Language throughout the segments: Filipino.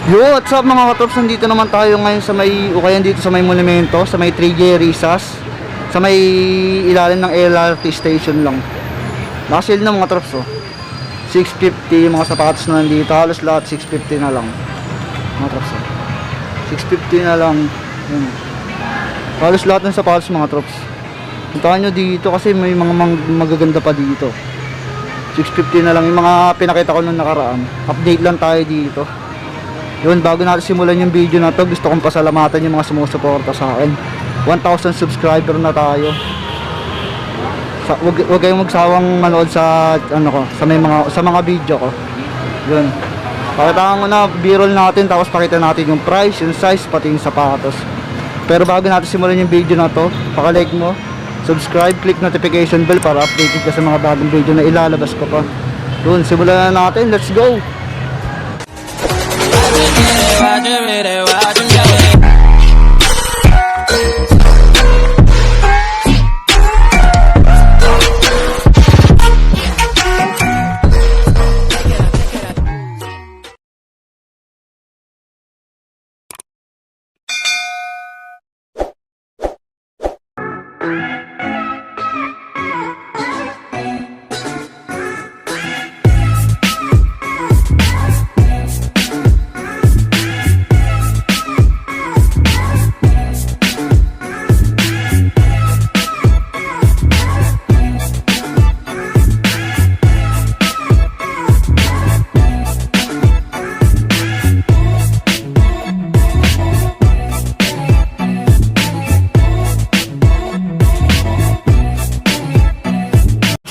Yo, what's up mga katrops? Nandito naman tayo ngayon sa may ukayan dito sa may monumento, sa may 3J Rizas, sa may ilalim ng LRT station lang. Nakasil na mga trops oh. 650 mga sapatos na nandito, halos lahat 650 na lang. Mga trops oh. 650 na lang. Yun. Halos lahat ng sapatos mga trops. Puntahan nyo dito kasi may mga magaganda pa dito. 650 na lang yung mga pinakita ko nung nakaraan. Update lang tayo dito. Yun, bago natin simulan yung video na to, gusto kong pasalamatan yung mga sumusuporta sa akin. 1,000 subscriber na tayo. Wag kayong magsawang manood sa sa mga video ko. Yun. Pakitaan ko na B-roll natin, tapos pakita natin yung price, yung size, pati yung sapatos. Pero bago natin simulan yung video na to, paka-like mo, subscribe, click notification bell para updated ka sa mga bagong video na ilalabas ko pa. Yun, simulan na natin. Let's go!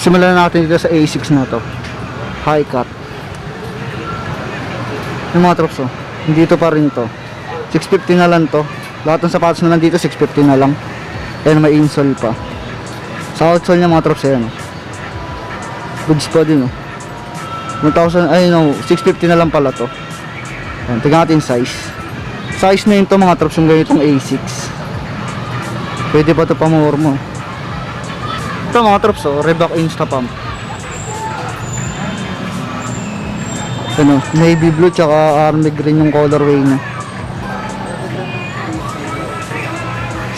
Simulan natin dito sa A6 na to, high cut. Yung mga trops oh, dito pa rin to, 650 na lang to. Lahat ng sapatos na lang dito 650 na lang. Ayan, may insole pa. Sa outsole nya mga trops, ayan oh, goods pa din oh. 1,000, ay no, 650 na lang pala to. Ayan, tingnan natin size na yun to mga trops, yung ganitong A6. Pwede pa to pamor mo. Ito mga trops oh, Reebok Insta Pump. Ano, navy blue tsaka army green yung colorway nya.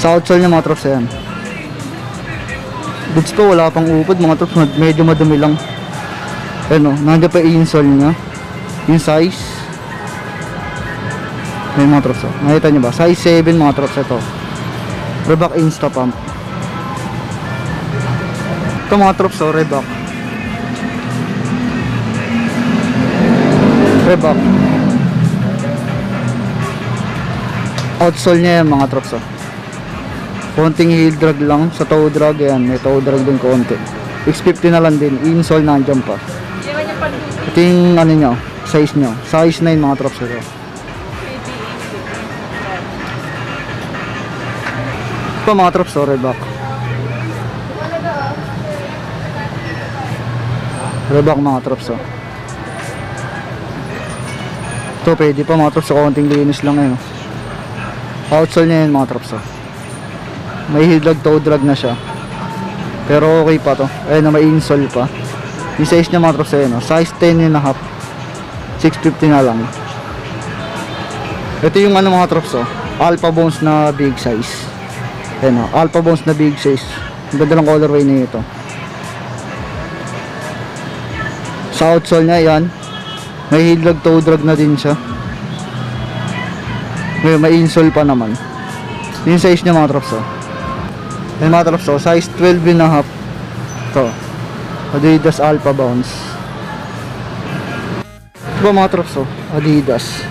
Sa outsole nya mga trops, yan. Goods pa, wala pang upod mga trops, medyo madumi lang. Ano, nandiyan pa insole nya. Yung size, may mga trops oh, nakita nyo ba? Size 7 mga trops ito. Reebok Insta Pump. Ito mga trops oh, Reebok outsole nya yan mga trops oh. Konting heel drag lang sa toe drag, yan, may toe drag din konti. 650 na lang din, insole nandiyan pa. Ito yung ano nyo, size 9 mga trops ito. Ito mga trops oh, Reebok mga trops oh. Ito pwede pa mga trops, so konting linis lang eh. Outsole nya yan mga trops oh. May heel drag, toe drag na siya, pero okay pa to. Ayun, may insole pa. Yung size nya mga trops ayun oh, size 10 and a half, 650 na lang. Ito yung ano mga trops oh, Alpha Bones na big size. Ayun oh, Alpha Bones na big size. Ang ganda ng colorway na ito. Sa outsole nya yan, may heel drag, toe drag na din siya. May insole pa naman. Yung size nya mga trops oh. Yung mga trops oh, size 12 and a half. Ito, Adidas Alpha Bounce. Ito mga trops oh, Adidas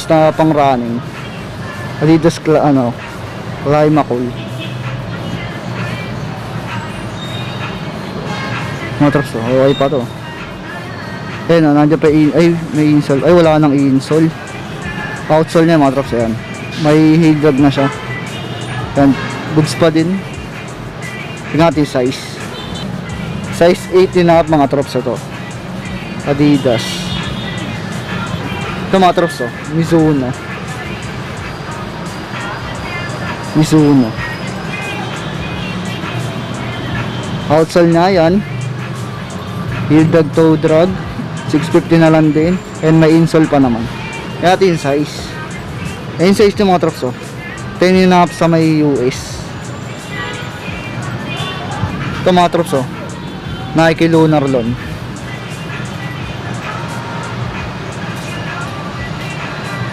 na pang running. Adidas Lima Cool. Mga trops oh, okay pa to. Ayun oh, nandiyan pa may insole. Ay, wala nang insole. Outsole nya mga trops, ayan, may heel drag na siya. Yan, goods pa din. Tingnan natin size 8 and a half mga trops ito. Adidas. Ito mga trops oh, Mizuno. Outsole nya yan, heel drag, toe drag, 650 na lang din. And may insole pa naman. Kaya ito yung size. Ayun size ng mga trops, oh. 10.5 sa may US. Ito mga trops, oh. Nike Lunar Lon.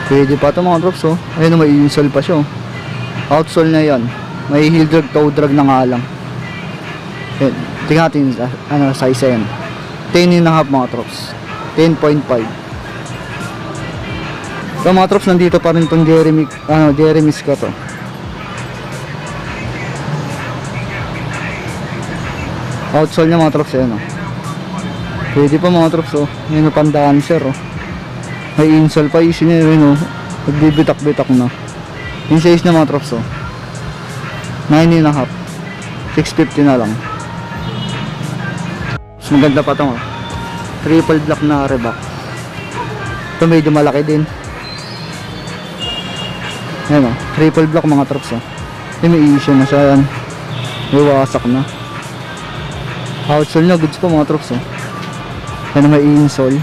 Pwede pa ito mga trops, oh. Ayun, may insole pa siya, oh. Outsole na yan. May heel drag, toe drag na nga lang. Yan. Tingnan natin ano, size yan. 10.5 mga trops. 10.5. So mga trops, nandito pa rin itong Jeremy's ko to. Outsole niya mga trops, yan, oh. Pwede pa mga trops, oh. Yan, pang dancer, oh. May insole pa, easy niya yun, oh. Nagbibitak-bitak na. Yung size na mga trops, oh. 9.5. 650 na lang. Mas maganda pa ito, oh. Triple black na Reebok. Ito medyo malaki din. Ayan, oh. Triple black mga trops, oh. Ito may issue na siya, yan. May wasak na. Outsole na, goods pa mga trops, oh. Yan, may insole.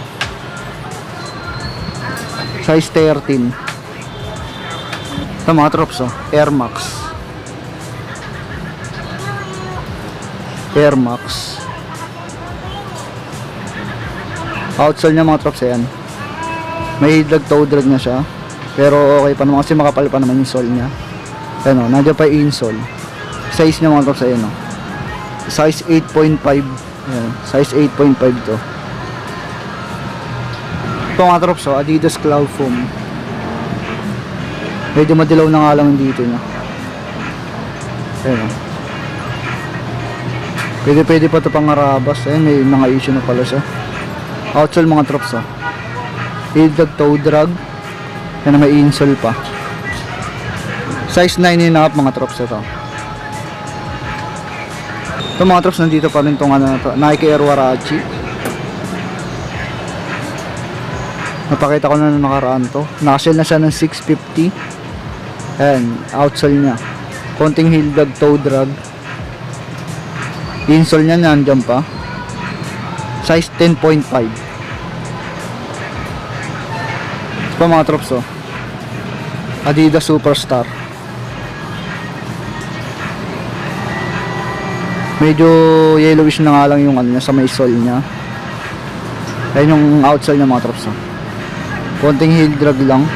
Size 13. Ito mga trops, oh. Air Max. Air Max. Outsole niya mga trops, ayan. May drag toe drag na siya. Pero okay pa naman kasi makapal pa naman yung sole niya. Ayan, o, nandiyan pa yung insole. Size niya mga trops, ayan, o. Size 8.5. Ayan, size 8.5 to. Ito mga trops, o, Adidas Cloud Foam. Medyo madilaw na nga lang dito niya. Ayan, o. Pwede pa ito pang arabas. Ayan, may mga issue na pala siya. Outsole mga trops, oh. Heel drag, toe drag. Yan, may insole pa. Size 9.5 mga trops ito. Ito mga trops, nandito pa rin itong Nike Air Warachi. Napakita ko na nakaraan to. Nakasell na siya ng 650. Ayan, outsole niya. Konting heel drag, toe drag. Insole niya nandiyan pa. Size 10.5. Ito pa mga trops, oh. Adidas Superstar. Medyo yellowish na nga lang yung ano niya sa may sole niya. Ayan yung outsole niya mga trops, oh. Konting heel drag lang.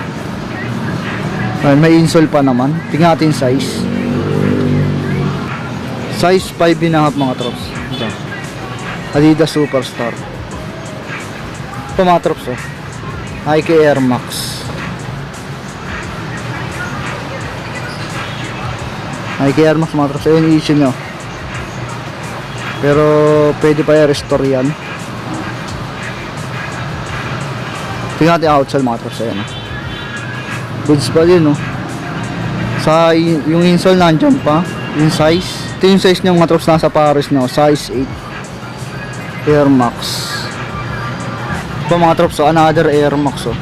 Ayan, may insole pa naman. Tingnan natin size. Size 5.5 mga trops. Ito. Adidas Superstar. Ito mga trops, oh. Nike Air Max. Nike Air Max mga trops. Ayun yung issue nyo. Pero pwede pa i-restore yan. Tingnan natin outsole mga trops. Ayan, oh. Goods pa din, oh. Sa yung insole nandiyan pa. Yung size. Ito yung size niya mga trops, nasa Paris nyo. Size 8. Air Max. Ito mga trops, oh, another Air Max, oh.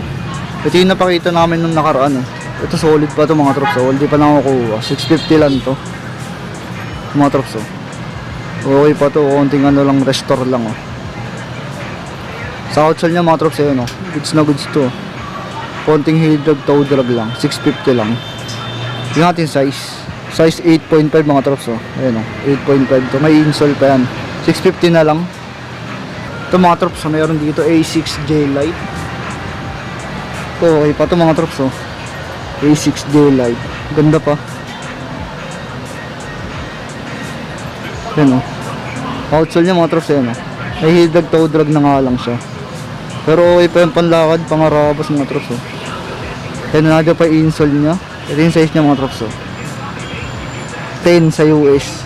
Ito yung napakita namin nung nakaraan, oh. Ito solid pa to mga trops, oh. Hindi pa lang ako kuha. 650 lang to. Mga trops, oh. Okay pa to, konting ano lang, restore lang, oh. Sa outsole niya mga trops, ayun, oh. Goods na goods to. Konting heel drag, toe drag lang. 650 lang. Tingnan natin size. Size 8.5 mga trops, oh. Ayun, oh. 8.5 to. May insole pa yan. 650 na lang. Ito mga trops, oh. Mayroon dito A6J Lite. Ito, okay pa to mga trops, oh. A6J Lite. Ganda pa. Ayun, oh. Outsole niya mga trops, ayun, oh. May heel drag, toe drag na nga lang siya. Pero okay pa yung panlakad, pangarabas mga trops, oh. Ayun, nandiyan pa yung insole niya. Ito yung size niya mga trops, oh. 10 sa US.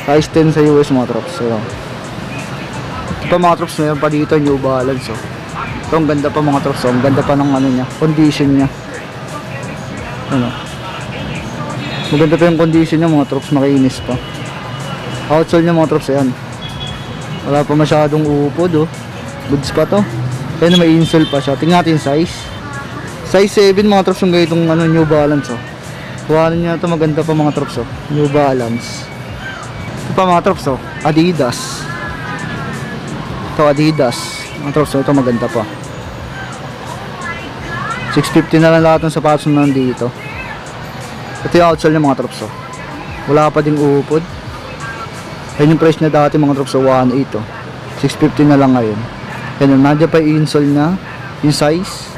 Size 10 sa US mga trops. So, ito pa mga trops, mayroon pa dito New Balance, oh. Ito ang ganda pa mga trops, oh. Ang ganda pa ng ano niya, condition niya. Ano? Maganda pa yung condition niya mga trops, makinis pa. Outsole niya mga trops, ayan. Wala pa masyadong upod, oh. Goods pa to. Kaya may insole pa siya. Tingnan natin size. Size 7 mga trops yung ganitong ano, New Balance, oh. Kuhanin niya ito, maganda pa mga trops, oh. New Balance. Ito pa mga trops, oh. Adidas. Ito Adidas. Mga trops, ito maganda pa. 650 na lang lahat ng sapatos na nandito. Ito yung outsole niya mga trops. Wala pa ding upod. Ayun yung price na dati mga trops, 1.8 oh. 650 na lang ngayon. Yan, nandiyan pa yung insole niya, yung size.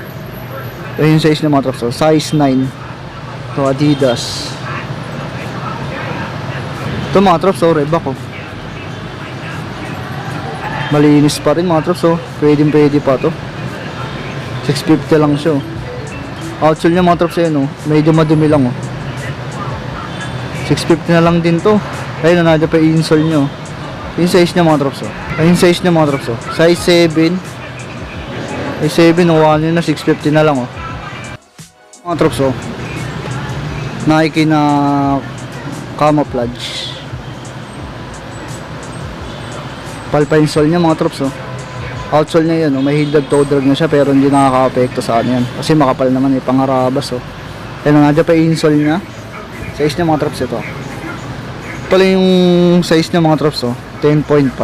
Ayun yung size niya mga trops, size 9. Ito Adidas. Ito mga trops, Reebok oh. Malinis pa rin mga trops, pwede pa to. 650 lang siya oh. Outsole niya mga trops, ayun oh. Medyo madumi lang oh. 650 na lang din to. Ayun, nandiyan pa yung insole niya oh. Yung size niya mga trops oh. Ayun yung size niya mga trops oh. Size 7. Ay 7 oh, 1 yun na 650 na lang oh. Mga trops oh. Nike na camouflage. Palpa yung sole niya mga trops oh. Outsole niya yun oh. May hildag toe drag na siya pero hindi nakaka-apekto sa ano yan. Kasi makapal naman eh, pangarabas oh. Ayun, nandiyan pa yung insole niya. Size niya mga trops ito. Pala yung size niya mga trops oh. 10.5.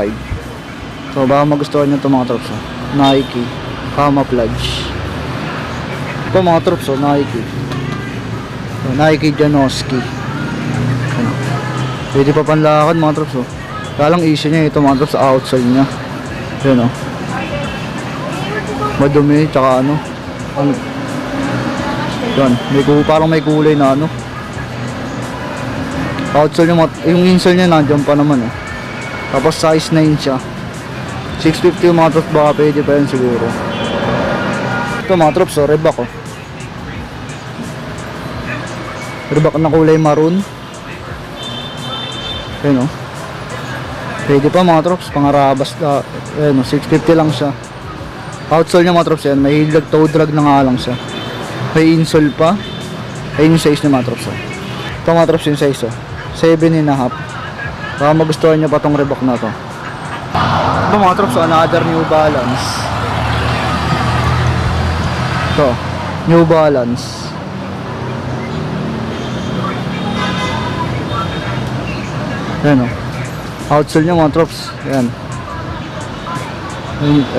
So baka magustuhan nyo ito mga trops oh. Nike camouflage. Ito mga trops oh, Nike. So, Nike Janoski. Ano. Pwede pa panlakad mga trops oh. Kalang issue niya ito mga trops sa outsole niya. Yun oh. Madumi tsaka ano. Yan, parang may kulay na ano. Outsole niya, yung insole niya nandiyan pa naman oh. Tapos size 9 siya. 650 yung mga trops, baka pwede pa yun siguro. Ito mga trops oh, Reebok oh. Reebok na kulay maroon. Ayun oh. Pwede pa mga trops, pangarabas na. Ayun oh, 650 lang siya. Outsole niya mga trops yan, may hildag toe drag na nga lang siya. May insole pa. Ayun yung size niya mga trops oh. Ito mga trops yung size oh, 7.5. Baka magustuhan niya pa tong Reebok na to. Ito mga trops, another New Balance. Ito, New Balance. Ayan o. Outsole niya mga trops. Ayan.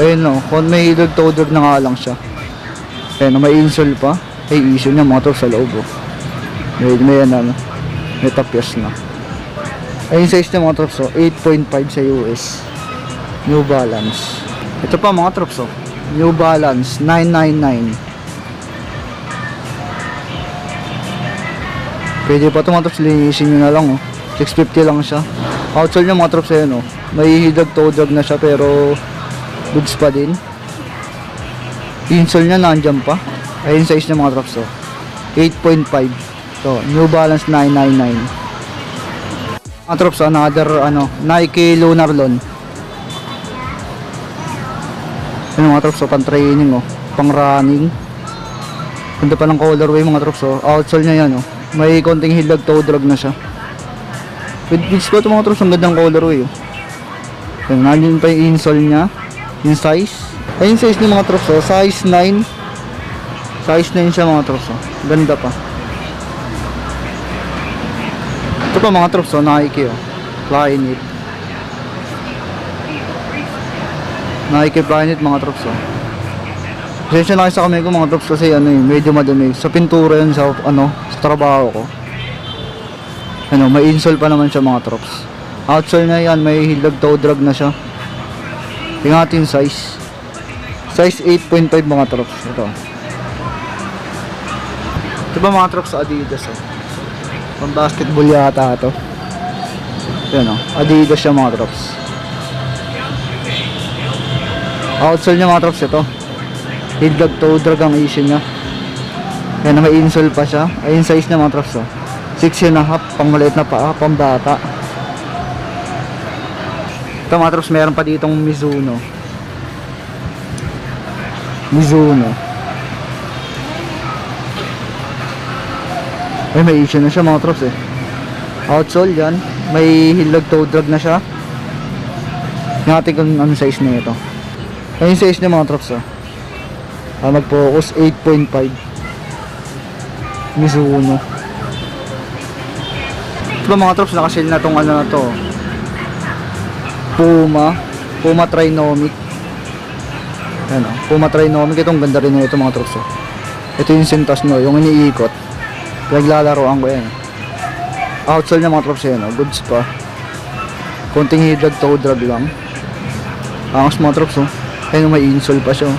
Ayun o. Kung may hilog toe drag na nga lang siya. Ayan o, may insole pa. Ay, issue niya mga trops sa loob o. May ano. May tapyas na. Ayun size niya mga trops o. 8.5 sa US. New Balance. Ito pa mga trops oh. New Balance 999. Pwede pa ito mga trops, linisin nyo na lang oh. 650 lang siya. Outsole niya mga trops ayun oh. May hidag toe drag na siya pero goods pa din. Insole niya nandyan pa. Ayun size niya mga trops oh. 8.5. So New Balance 999. Mga trops, another ano, Nike Lunarlon. Ano mga trops, pang training oh, pang running. Ganda pa ng colorway mga trops oh. Outsole niya yan oh. May konting hilag toe drag na siya. With fix ko ito mga trops, ang gandang colorway oh. Yan, nandiyan pa yung insole niya. Yung size. Ay yung size niya mga trops oh, size 9. Size 9 siya mga trops oh. Ganda pa. Ito pa mga trops oh, Nike oh. Flyknit. Nike Flyknit mga trops oh. Pasensya na kayo sa kamay ko mga trops kasi ano eh, medyo madumi. Sa pintura yun sa ano, sa trabaho ko. Ano, may insole pa naman siya mga trops. Outsole na yan, may hilag toe drag na siya. Tingnan natin size. Size 8.5 mga trops. Ito. Ito ba mga trops sa Adidas oh. Pang basketball yata ito. Yan oh, Adidas siya mga trops. Outsole niya mga trops ito. Hilag toe drag ang issue niya. Yan, may insole pa siya. Ayun size niya mga trops oh. 6.5, pang maliit na paa, pang bata. Ito mga trops, meron pa ditong Mizuno. Ay, may issue na siya mga trops eh. Outsole yan. May hilag toe drag na siya. Natin kung ano size na ito. Ayun yung size niya mga trops oh. Mag-focus 8.5. Mizuno. Ito ba mga trops, nakasil na tong ano na to. Puma Trinomic. Ayan o, Puma Trinomic. Itong ganda rin nito mga trops oh. Ito yung sintas nyo, yung iniikot. Naglalaroan ko yan. Outsole niya mga trops yan o, goods pa. Konting hidrag toe drag lang. Angas mga trops oh. Ayun may insole pa siya oh.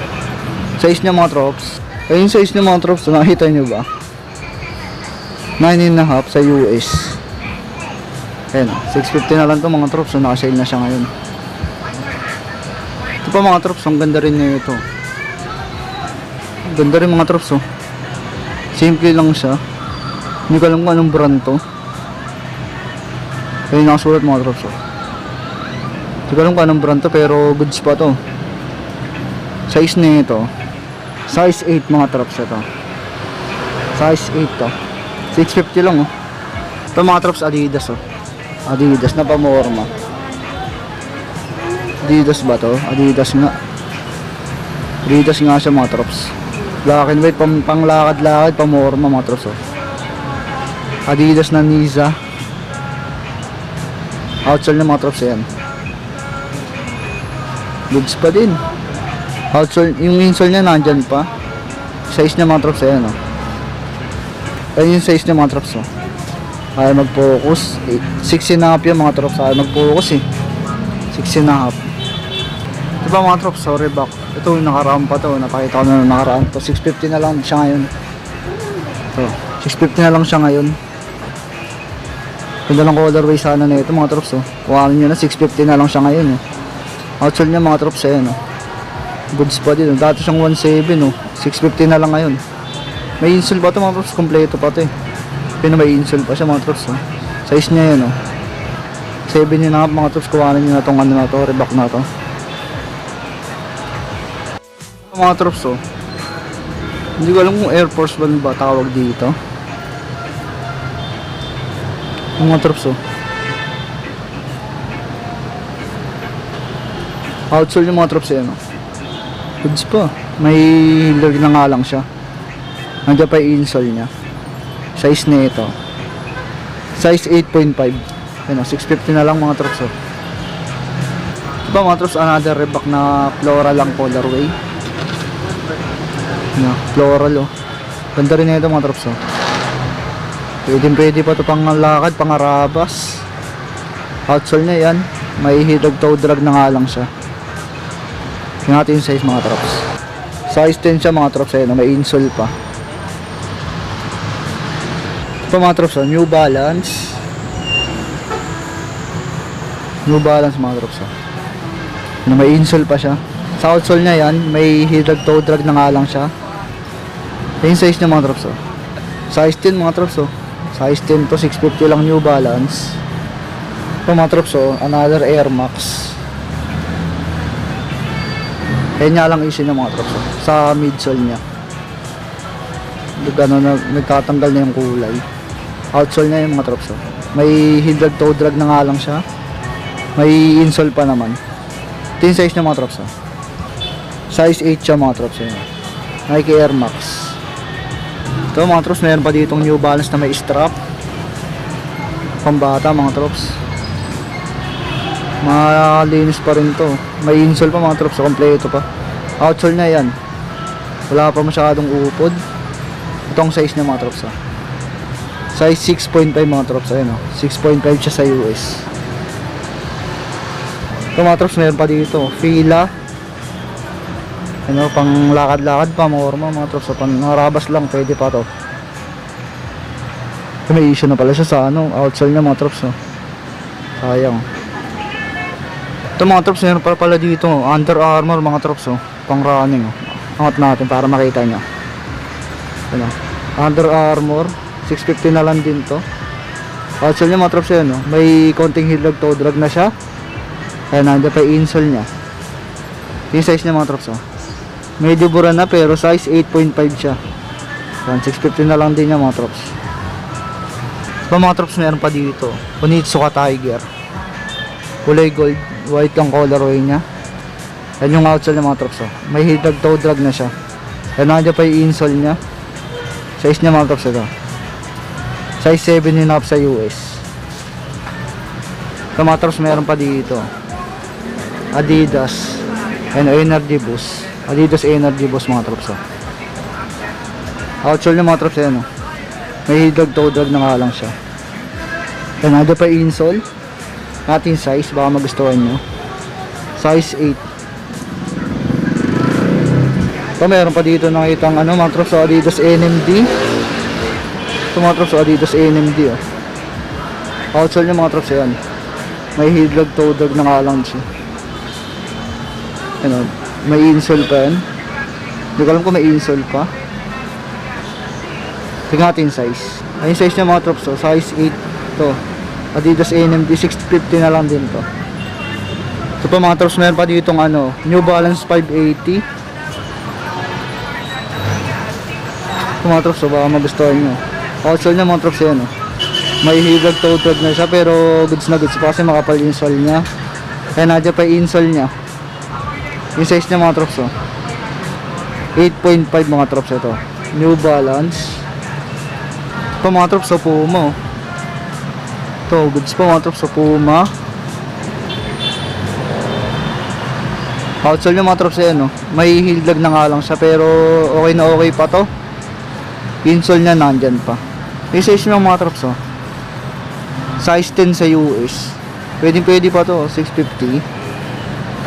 Size niya mga trops. Ayun size niya mga trops, nakita nyo ba? 9.5 sa US. Ayun, 650 na lang to mga trops, so naka-sale na siya ngayon. Ito pa mga trops, ang ganda rin niya ito. Ganda rin mga trops oh. Simple lang siya. Hindi ko alam kung anong brand to. Ayun, nakasulat mga trops oh. Hindi ko alam kung anong brand to, pero goods pa to. Size na ito, size 8 mga trops ito. Size 8 to. 650 lang oh. Ito mga trops, Adidas oh. Adidas na pamorma. Adidas ba to? Adidas nga. Adidas nga siya mga trops. Black and white, pang lakad-lakad, pamorma mga trops oh. Adidas na Niza. Outsole na mga trops yan. Goods pa din. Outsole, yung insole niya nandyan pa. Size niya mga trops yan oh. Ayun yung size niya mga trops oh. Ayaw mag-focus 6.5 yung mga trops. Ayaw mag-focus eh. 6.5. Diba mga trops, sorry back. Ito yung nakaraan pa to. Napakita ko na nakaraan to. 650 na lang siya ngayon. Ito, 650 na lang siya ngayon. Ganda lang colorway sana na ito mga trops oh. Kuhanin nyo na, 650 na lang siya ngayon oh. Outsole niya mga trops ayan oh. Goods pa din oh. Dati siyang 1.7 oh. 650 na lang ngayon. May insole pa ito mga trops, kompleto pa ito eh. Pero may insole pa siya mga trops oh. Size niya yan oh. 7.5 mga trops, kuhanin nyo na itong ano na to, Reebok na to. Mga trops oh. Hindi ko alam kung Air Force One ba tawag dito. Mga trops oh. Outsole yung mga trops yan oh. Goods pa. May lag na nga lang siya. Nandiyan pa yung insole niya. Size na ito. Size 8.5. Ayun, 650 na lang mga trops oh. Ito pa mga trops, another Reebok na floral lang colorway. No, floral oh. Ganda rin na ito mga trops oh. Pwede pa ito pang lakad, pang arabas. Outsole niya yan. May hidrag toe drag na nga lang siya. Tingnan natin yung size mga trops. Size 10 siya mga trops ayun, may insole pa. Ito mga trops, New Balance. New Balance mga trops na may insole pa siya. Sa outsole niya yan, may hidrag toe drag na nga lang siya. Ito yung size niya mga trops Size 10 mga trops Size 10 to, 650 lang New Balance. Ito mga trops another Air Max. Kaya nga lang issue niya mga trops sa midsole niya. Nagtatanggal na yung kulay. Outsole niya yung mga trops may hidrag toe drag na nga lang siya. May insole pa naman. Ito yung size niya mga trops Size 8 siya mga trops Nike Air Max. Ito mga trops, mayroon pa ditong New Balance na may strap. Pambata mga trops. Malinis pa rin to. May insole pa mga trops, kompleto pa. Outsole niya yan. Wala pa masyadong upod. Itong size niya mga trops Size 6.5 mga trops. Ayun 6.5 siya sa US. Ito mga trops, mayroon pa dito Fila. Ano, pang lakad-lakad pa, morma mga trops. Pang narabas lang, pwede pa to. May issue na pala siya sa ano, outsole niya mga trops sayang. Ito mga trops, meron pala dito Under Armour mga trops pang running angat natin para makita nyo. Ano, Under Armour 650 na lang din to. Outsole niya mga trops may konting hidrag toe drag na siya. Kaya nandiyan pa yung insole niya. Yung size niya mga trops medyo bura na pero size 8.5 siya. 650 na lang din niya mga trops. Pa mga trops, meron pa dito Onitsuka Tiger. Kulay gold, white lang colorway niya. Yan yung outsole niya mga trops may hidrag toe drag na siya. Yan nandiyan pa yung insole niya. Size niya mga trops size 7.5 sa US. Sa mga trops, meron pa dito Adidas and Energy Boost. Adidas Energy Boss mga trops oh. Outsole niya mga trops yan oh. May hidlag toe drag na nga lang siya. Yan, nado pa insole. Natin size, baka magustuhan nyo. Size 8. Ito meron pa dito nakitang ano, mga trops sa Adidas NMD. Ito mga trops sa Adidas NMD oh. Outsole niya mga trops yan. May hidlag toe drag na nga lang siya. Ano, may insole pa yan. Hindi ko alam kung may insole pa. Tingnan natin size. Ay, yung size niya mga trops, so size 8 to. Adidas NMD 650 na lang din to. So pa mga trops, meron pa ditong ano, New Balance 580. So mga trops, so baka magustuhan nyo. Outsole niya mga trops yan oh. May higag toe drag na siya pero goods na goods pa kasi makapal yung sole niya. Kaya nadya pa yung insole niya. Yung size niya mga trops oh. 8.5 mga trops ito. New Balance. Ito mga trops sa Puma oh. Ito goods pa mga trops sa Puma. Outsole niya mga trops yan oh. May higlag na nga lang siya pero okay na okay pa to. Insole niya nandyan pa. Yung size niya mga trops oh. Size 10 sa US. Pwede pa to, 650.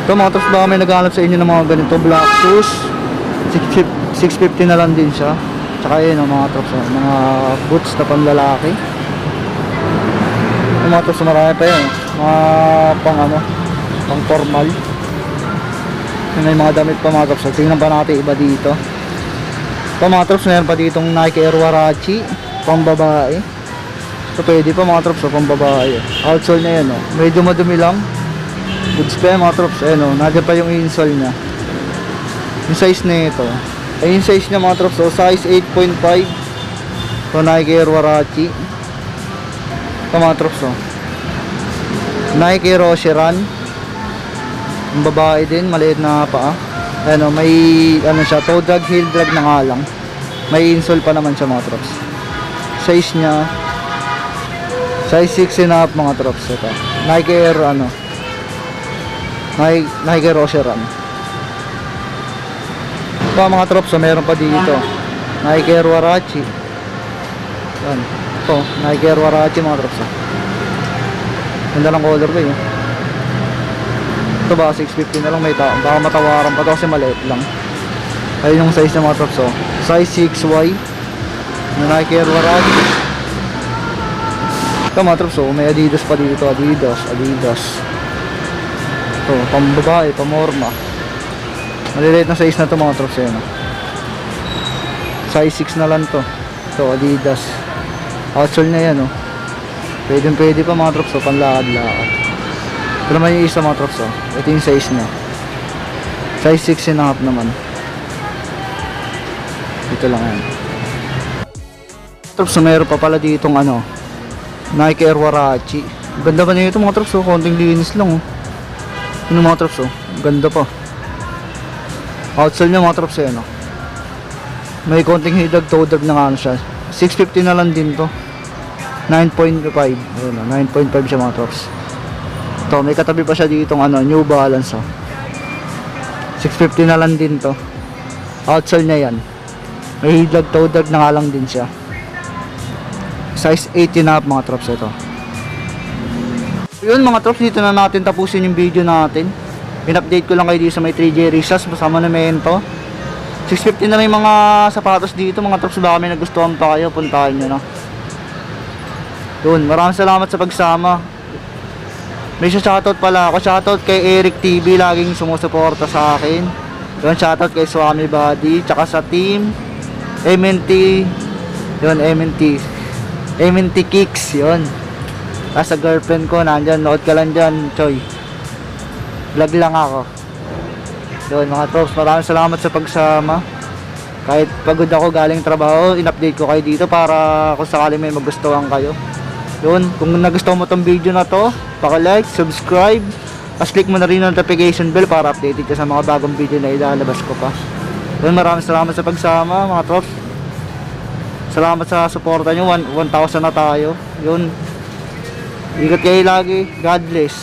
Ito mga trops, baka may naghahanap sa inyo ng mga ganito black shoes. 650 na lang din siya. Tsaka yun mga trops, mga boots na panlalaki. Yung mga trops, marami pa yun. Mga pang ano, pang formal. Yun yung mga damit pa mga trops. Tingnan pa natin iba dito. Ito mga trops, meron pa ditong Nike Air Warachi, pang babae. So pwede pa mga trops, pang babae. Outsole niya yan, oh. Medyo madumi lang. Goods pa yan mga trops, ayun oh. Nandiyan pa yung insole niya. Yung size na ito. Ay yung size niya mga trops, so size 8.5. So Nike Air Warachi. Ito mga trops, oh. Nike Rocheran. Yung babae din, maliit na paa. Ayun oh, may ano siya, toe drag, heel drag na nga lang. May insole pa naman siya mga trops. Size niya size 6.5 mga trops ito. Nike Air ano, Nike Rocheran. Ito mga trops, so meron pa dito Nike Air Warachi. Yan. Ito, Nike Air Warachi mga trops. Ganda ng colorway eh. Ito ba 650 na lang, may baka matawaran pa ito kasi maliit lang. Ayun yung size ng mga trops oh. Size 6Y na Nike Air Warachi. Ito mga trops oh, may Adidas pa dito. Adidas. Ito, pambabae, pamorma. Maliliit na size na ito mga trops eh, no? Size 6 na lang to. Ito, Adidas. Outsole na yan oh. Pwede pa mga trops oh, panlakad-lakad. Ito naman yung isa mga trops oh. Ito yung size niya. Size 6.5 naman. Ito lang yan. Trops, so meron pa pala ditong ano, Nike Air Warachi. Ganda pa nito mga trops oh. Konting linis lang oh. Yung mga trops oh. Ganda pa. Outsole niya mga trops eh, no? May konting hidag, toe drag na nga siya. 650 na lang din to. 9.5. Ayun oh, 9.5 siya mga trops. Ito, may katabi pa siya ditong ano, New Balance oh. 650 na lang din to. Outsole niya yan. May hidag, toe drag na nga lang din siya. Size 18.5 mga trops ito. Yun mga trops, dito na natin tapusin yung video natin. In-update ko lang kayo dito sa may 3J Rizas, Basama Monumento. 650 na rin mga sapatos dito mga trops, baka may nagustuhan pa kayo, puntahan nyo na. Yun, maraming salamat sa pagsama. May shoutout pala ako, shoutout kay Eric TV, laging sumusuporta sa akin. Yun, shoutout kay Swami Buddy, tsaka sa team MNT. Yun, MNT Kicks, yun. Tapos sa girlfriend ko, nandyan, nood ka lang dyan, Choy. Vlog lang ako. Yun mga trops, maraming salamat sa pagsama. Kahit pagod ako galing trabaho, in-update ko kayo dito para kung sakali may magustuhan kayo. Yun, kung nagustuhan mo tong video na to, paka-like, subscribe, as click mo na rin ang notification bell para updated ka sa mga bagong video na ilalabas ko pa. Yun, maraming salamat sa pagsama mga trops. Salamat sa suporta nyo, 1,000 na tayo. Yun, ingat kayo lagi, God bless.